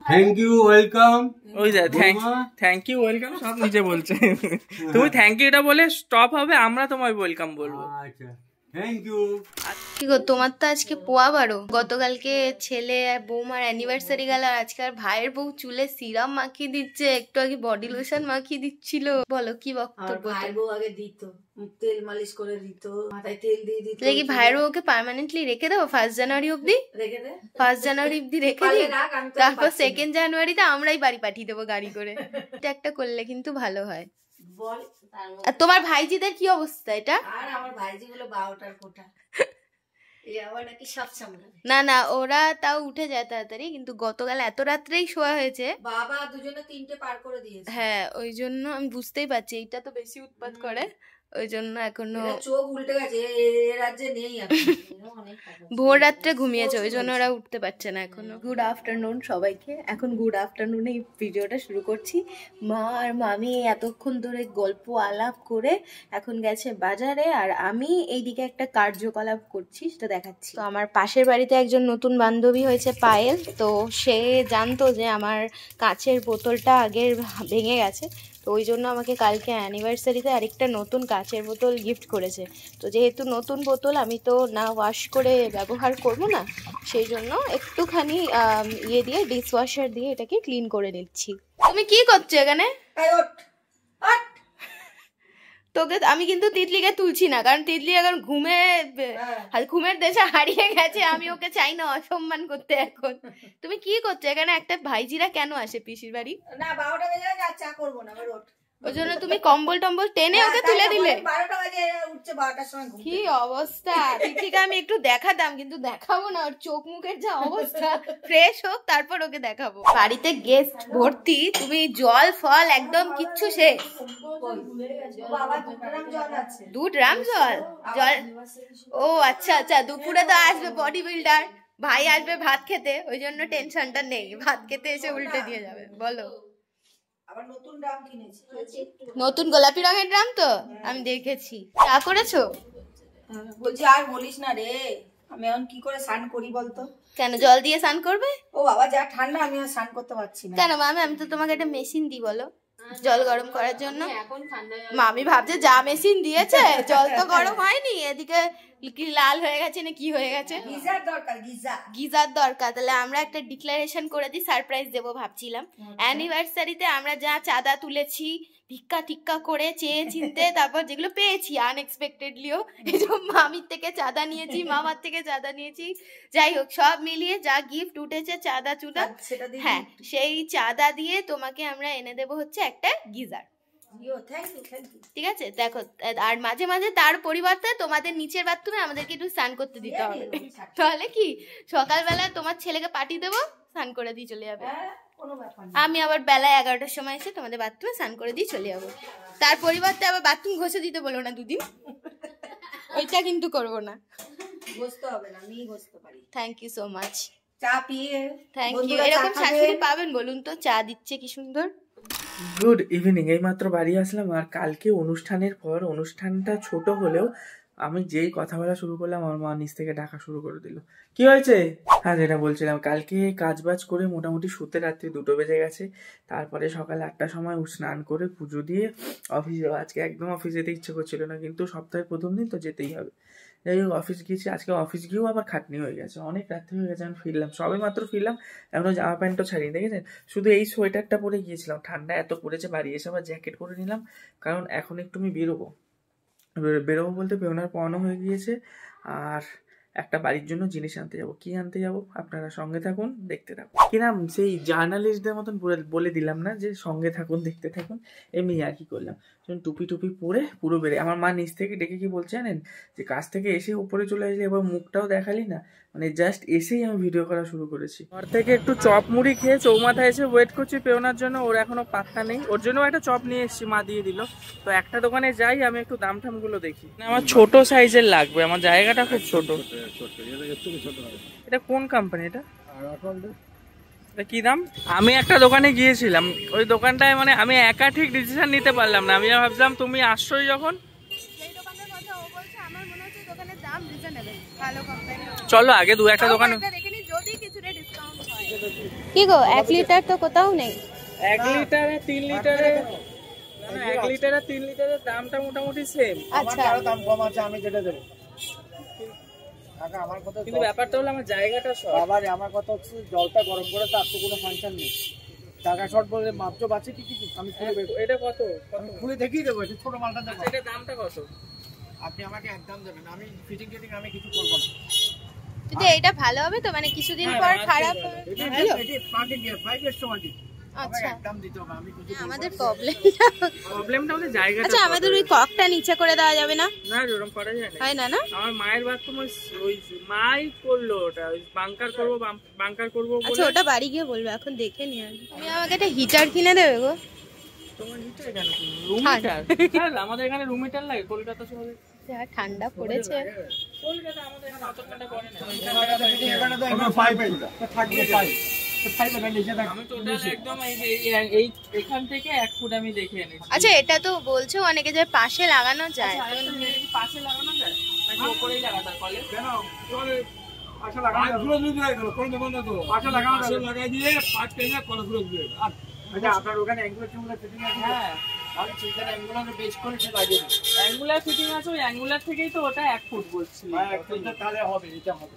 Thank you welcome. ওই যা thank you welcome সব নিচে বলছে। তুমি থ্যাংক ইউটা বলে স্টপ হবে, আমরা তোমায় ওয়েলকাম বলবো। আচ্ছা থ্যাংক ইউ। কি গো, তোমার তো আজকে পোয়া বারো। গতকালকে ছেলে আর বৌমার অ্যানিভার্সারি গেল, আর আজকে আর ভাইয়ের বউ চুলে সিরাম মাখিয়ে দিচ্ছে, একটু আগে বডি লোশন মাখিয়ে দিচ্ছিল। বলো কি বক্তব্য? ভাইয়ের বউ আগে দিত, তেল মালিশ করে দিত, মাথায় তেল দিয়ে দিত। কি ভাইয়ের বউকে পার্মানেন্টলি রেখে দেবো 1 জানুয়ারি অব্দি? রেখে দে, 1 জানুয়ারি অব্দি রেখে দিই, তারপর 2 জানুয়ারিতে আমরাই বাড়ি পাঠিয়ে দেবো গাড়ি করে। এটা একটা করলে কিন্তু ভালো হয়। বল আর তোমার ভাইজিদের কি অবস্থা? এটা আর আমার ভাইজি গুলো 12টার কোঠা, আবার নাকি সব সামলাবে। না না, ওরা তাও উঠে যায় তাড়াতাড়ি, কিন্তু গতকাল এত রাত্রেই শোয়া হয়েছে। বাবা দুজনে 3টে পার করে দিয়েছে। হ্যাঁ, ওই জন্য আমি বুঝতেই পারছি, এইটা তো বেশি উৎপাত করে, ওই জন্য এখনো চোখ উল্টে গেছে, রাজ্যে নেই ভোর রাত্রে ঘুমিয়েছে, ওই জন্য ওরা উঠতে পারছে না এখনো। গুড আফটারনুন সবাইকে। এখন গুড আফটারনুনে এই ভিডিওটা শুরু করছি। মা আর মামি এতক্ষণ ধরে গল্প আলাপ করে এখন গেছে বাজারে, আর আমি এইদিকে একটা কার্যকলাপ করছি, সেটা দেখাচ্ছি। তো আমার পাশের বাড়িতে একজন নতুন বান্ধবী হয়েছে পায়েল, তো সে জানতো যে আমার কাঁচের বোতলটা আগের ভেঙে গেছে, তো ওই জন্য আমাকে কালকে অ্যানিভার্সারিতে আরেকটা নতুন কাঁচের বোতল গিফট করেছে। তো যেহেতু নতুন বোতল, আমি তো না ওয়াশ করে ব্যবহার করব না, সেই জন্য একটুখানি ইয়ে দিয়ে, ডিশওয়াশার দিয়ে এটাকে ক্লিন করে নিচ্ছি। তুমি কি করছো এখানে? তোকে আমি কিন্তু তিতলিকে তুলছি না, কারণ তিতলি এখন ঘুমের দেশে হারিয়ে গেছে, আমি ওকে চাই না অসম্মান করতে। এখন তুমি কি করছো এখানে? একটা ভাইজিরা কেন আসে পিসির বাড়ি? না 12টা বেজে গেছে, চা করবো না, ওই জন্য তুমি কম্বল টম্বল টেনে ওকে তুলে দিলে। 12টা বাজে উঠছে, 12টার সময় ঘুম। কি অবস্থা! তিতলিকে আমি একটু দেখাতাম, কিন্তু দেখাবো না, ওর চোখ মুখের যা অবস্থা। ফ্রেশ হোক তারপর ওকে দেখাবো। বাড়িতে গেস্ট ভর্তি, তুমি জল ফল একদম কিচ্ছু শেষ। 2 ড্রাম জল? ও আচ্ছা আচ্ছা, দুপুরে তো আসবে বডি বিল্ডার, ভাই আসবে ভাত খেতে, ওই জন্য টেনশনটা নেই, ভাত খেতে এসে উল্টে দিয়ে যাবে। বলো, আবার নতুন ড্রাম কিনেছি, নতুন গোলাপি রঙের ড্রাম তো আমি দেখেছি। চা করেছো? বলছি আর বলিস না রে, আমি এখন কি করে স্নান করি বলতো? কেন, জল দিয়ে স্নান করবে? ও বাবা যা ঠান্ডা, আমি আর স্নান করতে পারছি না। কেন মামি, আমি তো তোমাকে একটা মেশিন দিই বলো, জল গরম করার জন্য। মামি ভাবছে যা মেশিন দিয়েছে, জল তো গরম হয়নি, এদিকে কি লাল হয়ে গেছে না কি হয়ে গেছে। গিজার দরকার, গিজার দরকার। তাহলে আমরা একটা ডিক্লারেশন করে দিই, সারপ্রাইজ দেবো ভাবছিলাম। অ্যানিভার্সারিতে আমরা যা চাঁদা তুলেছি, ভিক্ষা টিক্কা করে চেয়ে চিনতে, তারপর যেগুলো পেয়েছি আনএক্সপেক্টেডলিও, এই যে মামির থেকে চাঁদা নিয়েছি, মামার থেকে চাঁদা নিয়েছি, যাই হোক সব মিলিয়ে যা গিফট উঠেছে চাঁদা চুদা, হ্যাঁ সেই চাঁদা দিয়ে তোমাকে আমরা এনে দেবো হচ্ছে একটা গিজার। ঠিক আছে, দেখো, আর মাঝে মাঝে তার পরিবর্তে তোমাদের নিচের বাথরুমে আমাদেরকে একটু স্নান করতে দিতে হবে। তাহলে কি সকালবেলা তোমার ছেলেকে পাঠিয়ে দেবো, স্নান করে দিয়ে চলে যাবে, আমি আবার বেলায় 11টার সময় এসে তোমাদের বাথরুমে স্নান করে দিয়ে চলে যাবো। তার পরিবর্তে আবার বাথরুম ঘষে দিতে বলো না 2 দিন, ওইটা কিন্তু করবো না। ঘষতে হবে না, আমি ঘষতে পারি। Thank you so much. চা পিয়ে থ্যাংক ইউ। এরকম শাশুড়ি পাবেন বলুন তো? চা দিচ্ছে কি সুন্দর। Good evening. এইমাত্র বাড়ি আসলাম, আর কালকে অনুষ্ঠানের পর, অনুষ্ঠানটা ছোট হলেও আমি যেই কথা বলা শুরু করলাম, আমার মা নিচ থেকে ডাকা শুরু করে দিল। কি হয়েছে? হ্যাঁ, যেটা বলছিলাম, কালকে কাজ বাজ করে মোটামুটি শুতে রাত্রি 2টো বেজে গেছে। তারপরে সকাল 8টার সময় স্নান করে পুজো দিয়ে অফিস যাওয়া। আজকে একদম অফিস যেতে ইচ্ছে করছিল না, কিন্তু সপ্তাহের প্রথম দিন তো যেতেই হবে। যাই হোক অফিস গিয়েছি। আজকে অফিস গিয়েও আবার খাটনি হয়ে গেছে, অনেক রাত্রি হয়ে গেছে। আমি ফিরলাম, সবে মাত্র ফিরলাম, এখনো জামা প্যান্টও ছাড়িয়ে দেখেছেন, শুধু এই সোয়েটারটা পরে গিয়েছিলাম। ঠান্ডা এত পড়েছে, বাড়ি এসে আবার জ্যাকেট পরে নিলাম, কারণ এখন একটু আমি বেরোবো বলতে পেওনার পড়ানো হয়ে গিয়েছে, আর একটা বাড়ির জন্য জিনিস আনতে যাবো। কি আনতে যাবো আপনারা সঙ্গে থাকুন, দেখতে থাকুন। কিনা সেই জার্নালিস্টদের মতন বলে দিলাম না যে সঙ্গে থাকুন দেখতে থাকুন, এমনি আর কি করলাম। টুপি টুপি পরে পুরো বেড়ে, আমার মা নিচ থেকে ডেকে কি বলছে জানেন, যে কাজ থেকে এসে উপরে চলে আসলে এবার মুখটাও দেখালি না, মানে জাস্ট এসেই আমি ভিডিও করা শুরু করেছি। ঘর থেকে একটু চপ মুড়ি খেয়ে চৌমাথায় এসে ওয়েট করছি পেওনার জন্য, ওর এখনো পাত্তা নেই। ওর জন্য একটা চপ নিয়ে এসেছি, মা দিয়ে দিল। তো একটা দোকানে যাই, আমি একটু দাম ঠাম গুলো দেখি। আমার ছোট সাইজের লাগবে, আমার জায়গাটা খুব ছোট। এটা কোন কোম্পানি? এটা কি দাম? আমি একটা দোকানে গিয়েছিলাম, ওই দোকানটায় মানে আমি একা ঠিক ডিসিশন নিতে পারলাম না। আমি ভাবছিলাম তুমি আসছোই যখন, চলো আগে 2-1টা দোকান। কি গো 1 লিটার তো কোথাও নেই। 1 লিটারে 3 লিটারে, না 1 লিটার আর 3 লিটারের দামটা মোটামুটি সেম। আচ্ছা আরো দাম কম আছে, আমি যেটা দেবো কাকা। আমার কথা কিন্তু ব্যাপারটা হলো আমার জায়গাটা শর্ট। বাবার আমার কথা হচ্ছে জলটা গরম করে তার তো কোনো ফাংশন নেই। টাকা শর্ট বলে মাত্র বাঁচে কি আমি খুলে বের এটা কত আমি খুলে দেখিয়ে দেবো। এটা ছোট মালটা দেখো। এটা দামটা কত? আপনি আমাকে একদম দেবেন, আমি ফিটিং টিটিং আমি কিছু করবো না। কিন্তু এটা ভালো হবে তো, মানে কিছুদিন পর খারাপ হবে? ভালো। এটা 5 ইয়ার 5 ইয়ার্স ওয়ারেন্টি। আচ্ছা একদম দিতে হবে, আমি কিছু আমাদের প্রবলেম। প্রবলেমটা হলো জায়গাটা। আচ্ছা আমাদের ওই ককটা নিচে করে দেওয়া যাবে না? না ওরকম করা যায় না। হয় না না? আমার মায়ের বাথরুম ওই মাই করলো ওটা, ওই বাংকার করবো আচ্ছা বলে। ওটা বাড়ি গিয়ে বলবো, এখন দেখে নি আর। তুমি আমাকে একটা হিটার কিনে দেবে গো? তোমার হিটার কেন? Room heater? হ্যাঁ আমাদের এখানে রুম হিটার লাগে, কলকাতা শহরে। যা ঠান্ডা পড়েছে। কলকাতা আমাদের এখানে অত ঠান্ডা পড়ে না। এখানে তো একদম 5 থাকবে 5 এখানে নিচে থাকবে। আমি টোটাল একদম এই এখান থেকে 1 ফুট আমি দেখে এনেছি। আচ্ছা এটা তো বলছো অনেকে যে পাশে লাগানো যায়। আচ্ছা, আরেকটা জিনিস কি পাশে লাগানো যায় নাকি উপরেই লাগাতে হয় কলে? কেন তোমার পাশে লাগানো পাশে লাগাই দিয়ে 5 টেনে কল ঘুরে দিয়ে। আচ্ছা আপনার ওখানে অ্যাঙ্গুলার ট্যাঙ্গুলার ফিটিং আছে? হ্যাঁ আমি চিন্তা অ্যাঙ্গুলার বেস করে সে লাগিয়ে দেবো। অ্যাঙ্গুলার ফিটিং আছে, ওই অ্যাঙ্গুলার থেকেই তো ওটা 1 ফুট বলছি। তাহলে হবে, এটা হবে।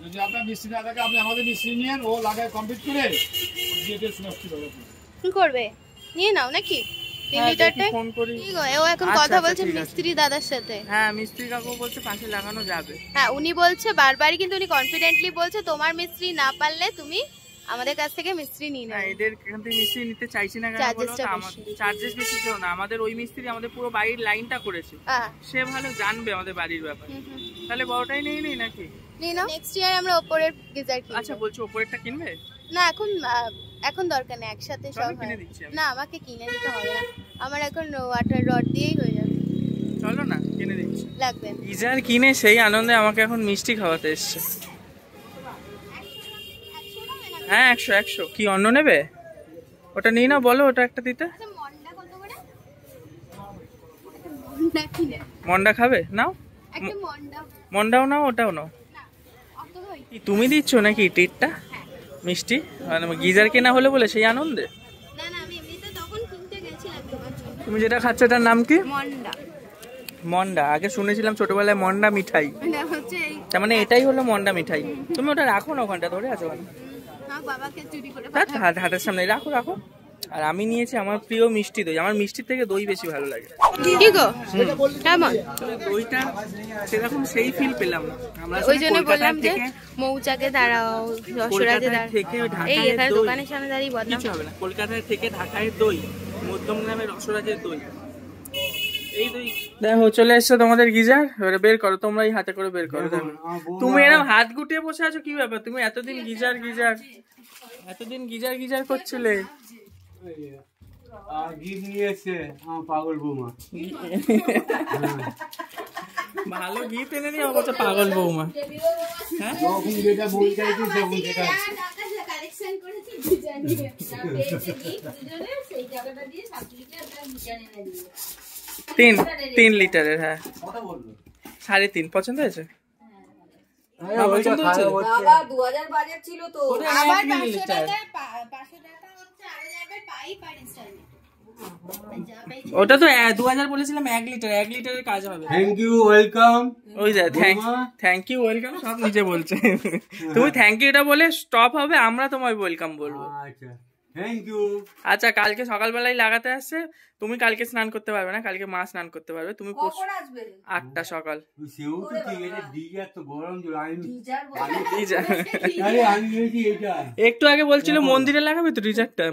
যদি আপনার মিস্ত্রি না থাকে আপনি আমাদের মিস্ত্রি নিয়েন, ও লাগায় কমপ্লিট করে দিয়ে দিয়ে নষ্ট করে দেবে। কি করবে? নিয়ে নাও নাকি 3 হ্যাঁ, লিটারটা? দেখি ফোন করি। কি গো ও এখন আচ্ছা, কথা আচ্ছা, বলছে ঠিক আছে। মিস্ত্রি দাদার সাথে। হ্যাঁ মিস্ত্রি কাকু বলছে পাশে লাগানো যাবে। হ্যাঁ উনি বলছে বারবারই, কিন্তু উনি কনফিডেন্টলি বলছে তোমার মিস্ত্রি না পারলে তুমি আমাদের কাছ থেকে মিস্ত্রি নিয়ে না নাও। এদের এখান থেকে মিস্ত্রি নিতে চাইছি না কেন বলো Charges তো? টা আমাদের বেশি। চার্জেস বেশি ছিল না, আমাদের ওই মিস্ত্রি আমাদের পুরো বাড়ির লাইনটা করেছে। সে ভালো জানবে আমাদের বাড়ির ব্যাপারে। তাহলে বড়টাই নেই নেই নাকি? নিয়ে নাও। নেক্সট ইয়ার আমরা উপরের গিজার কিনবো। আচ্ছা বলছো উপরেরটা কিনবে? না এখন দরকার নেই, একসাথে চলো সব কিনে হয়। দিচ্ছি আমি। না আমাকে কিনে দিতে হবে না, আমার এখন ওয়াটার রড দিয়েই হয়ে যাবে। চলো না কিনে দিচ্ছি। লাগবে না। গিজার কিনে সেই আনন্দে আমাকে এখন মিষ্টি খাওয়াতে এসছে। হ্যাঁ 100 কি অন্য নেবে? ওটা নিয়ে নাও, বলো ওটা একটা দিতে। আচ্ছা মন্ডা কত করে? মন্ডা কিনে মন্ডা খাবে? নাও একটা মন্ডা। মন্ডাও নাও, ওটাও নাও। না অত হই। কি তুমি দিচ্ছ নাকি ট্রিটটা মিষ্টি? মানে গিজার কেনা হলে বলে সেই আনন্দে? না না আমি এমনিতে তখন কিনতে গেছিলাম তোমার জন্য। তুমি যেটা খাচ্ছ এটার নাম কি? মন্ডা। মন্ডা। আগে শুনেছিলাম ছোটবেলায় মন্ডা মিঠাই। মানে হচ্ছে এই তার মানে এটাই হলো মন্ডা মিঠাই। তুমি ওটা রাখো না, ওখানটা ধরে আছো কেন? না বাবাকে চুরি করে ধ্যাৎ, হাতের সামনে রাখো রাখো। আর আমি নিয়েছি আমার প্রিয় মিষ্টি দই। আমার মিষ্টির থেকে দই বেশি ভালো লাগে। কি গো কেমন? দইটা সেরকম সেই ফিল পেলাম না আমরা। ওই জন্য বললাম যে মৌচাকে দাঁড়াও, যশোরাজে দাঁড়াও। থেকে এই ঢাকায় এখানে দই দোকানের সামনে দাঁড়িয়ে বদনাম। কিছু হবে না। কলকাতায় থেকে ঢাকায় দই, মধ্যমগ্রামের রসরাজের দই, এই দই। দেখো চলে এসছে তোমাদের গিজার। এবারে বের করো, তোমরাই হাতে করে বের করো। দেখো তুমি এরকম হাত গুটিয়ে বসে আছো, কি ব্যাপার? তুমি এতদিন গিজার গিজার করছিলে। গিফট নিয়ে এসছে আমার পাগল বৌমা। ভালো গিফট এনে নিয়ে আমার পাগল বৌমা। হ্যাঁ যখন যেটা বই চাইছি তখন সেটা কালেকশন করেছি ডিজাইন নিয়ে যা পেয়েছে গিফট দুজনে সেই টাকাটা দিয়ে সাবজেক্টে একটা ডিজাইন এনে দিল। 3 লিটারের। হ্যাঁ কত বলবো? 3.5 পছন্দ হয়েছে? বাবা 2000 বাজেট ছিল তো। আবার 500 টাকা হচ্ছে আরো যাবে পাই পারি স্টাইলে। ওটা তো 2000 বলেছিলাম। 1 লিটার, 1 লিটারের কাজ হবে। Thank you welcome. ওই যা থ্যাংক ইউ ওয়েলকাম সব নিজে বলছে। তুমি থ্যাংক ইউটা বলে স্টপ হবে, আমরা তোমায় ওয়েলকাম বলবো। আচ্ছা থ্যাংক ইউ। আচ্ছা কালকে সকালবেলায় লাগাতে আসছে। তুমি কালকে স্নান করতে পারবে না, কালকে মা স্নান করতে পারবে। তুমি কখন আসবে? 8টা সকাল। সেও তো ঠিক আছে, ডিজার তো গরম জল আমি ডিজার এই যা। আরে আমি বলেছি এটা একটু আগে বলছিল মন্দিরে লাগাবে তো রিজার্ভটা।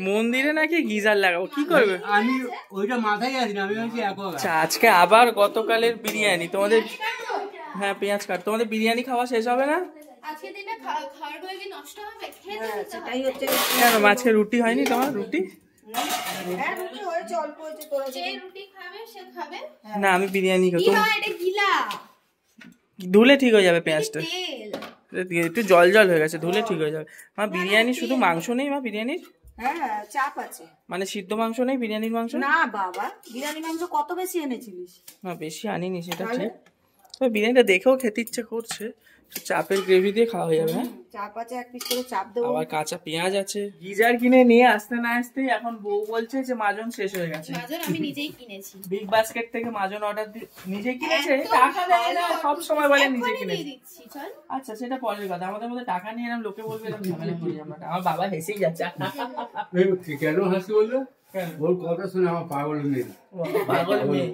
মন্দিরে নাকি গিজার লাগাবো। কি করবে? আমি ওইটা মাথায় আসি না, আমি বলছি একবার আচ্ছা আজকে আবার গতকালের বিরিয়ানি তোমাদের। হ্যাঁ পেঁয়াজ কাট। তোমাদের বিরিয়ানি খাওয়া শেষ হবে না? আজকে দিনে খাবার গুলো কি নষ্ট হবে? খেয়ে সেটাই হচ্ছে। কেন মাছের রুটি হয়নি তোমার? রুটি হ্যাঁ রুটি হয়েছে, অল্প হয়েছে। তোরা যে রুটি খাবে সে খাবে। না আমি বিরিয়ানি খাবো। কি হয় এটা গিলা? ধুলে ঠিক হয়ে যাবে পেঁয়াজটা। তেল একটু জল জল হয়ে গেছে, ধুলে ঠিক হয়ে যাবে। মা বিরিয়ানি শুধু মাংস নেই মা? বিরিয়ানির হ্যাঁ চাপ আছে। মানে সিদ্ধ মাংস নেই? বিরিয়ানির মাংস না বাবা বিরিয়ানি মাংস কত বেশি এনেছিলিস? না বেশি আনিনি সেটা ঠিক। তবে বিরিয়ানিটা দেখেও খেতে ইচ্ছে করছে। চাপের গ্রেভি দিয়ে খাওয়া হয়ে যাবে। হ্যাঁ, চার পাঁচে এক পিস করে চাপ দেবো। আবার কাঁচা পেঁয়াজ আছে। গিজার কিনে নিয়ে আসতে না আসতেই এখন বউ বলছে যে মাজন শেষ হয়ে গেছে। মাজন আমি নিজেই কিনেছি, বিগ বাস্কেট থেকে মাজন অর্ডার দিয়ে নিজে কিনেছে, টাকা দেয় না, সব সময় বলে নিজে কিনেছে। দিচ্ছি চল। আচ্ছা সেটা পরের কথা, আমাদের মধ্যে টাকা নিয়ে এরকম লোকে বলবে এরকম ঝামেলা করি আমরা। আমার বাবা হেসেই যাচ্ছে। কেন হাসি বললো? ওর কথা শুনে আমার পাগল নেই। পাগল মেয়ে।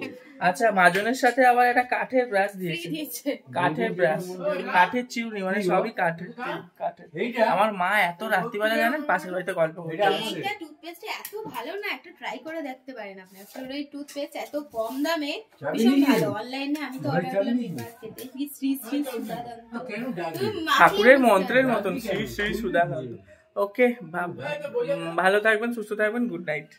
আচ্ছা মাজনের সাথে আবার একটা কাঠের ব্রাশ দিয়েছে, কাঠের ব্রাশ, কাঠের চিউনি, মানে সবই কাঠের। আমার মা এত রাত্রিবেলা জানেন পাশের বাড়িতে গল্প করে। এইটা টুথপেস্ট এত ভালো না, একটা ট্রাই করে দেখতে পারেন আপনি। ফ্লোরাইড টুথপেস্ট এত কম দামে, ভীষণ ভালো। অনলাইনে আমি তো অর্ডার করলাম বিগ বাস্কেটে। শ্রী শ্রী সুধাকান্ত, ঠাকুরের মন্ত্রের মতন শ্রী শ্রী সুধাকান্ত। ওকে, ভালো থাকবেন, সুস্থ থাকবেন, গুড নাইট।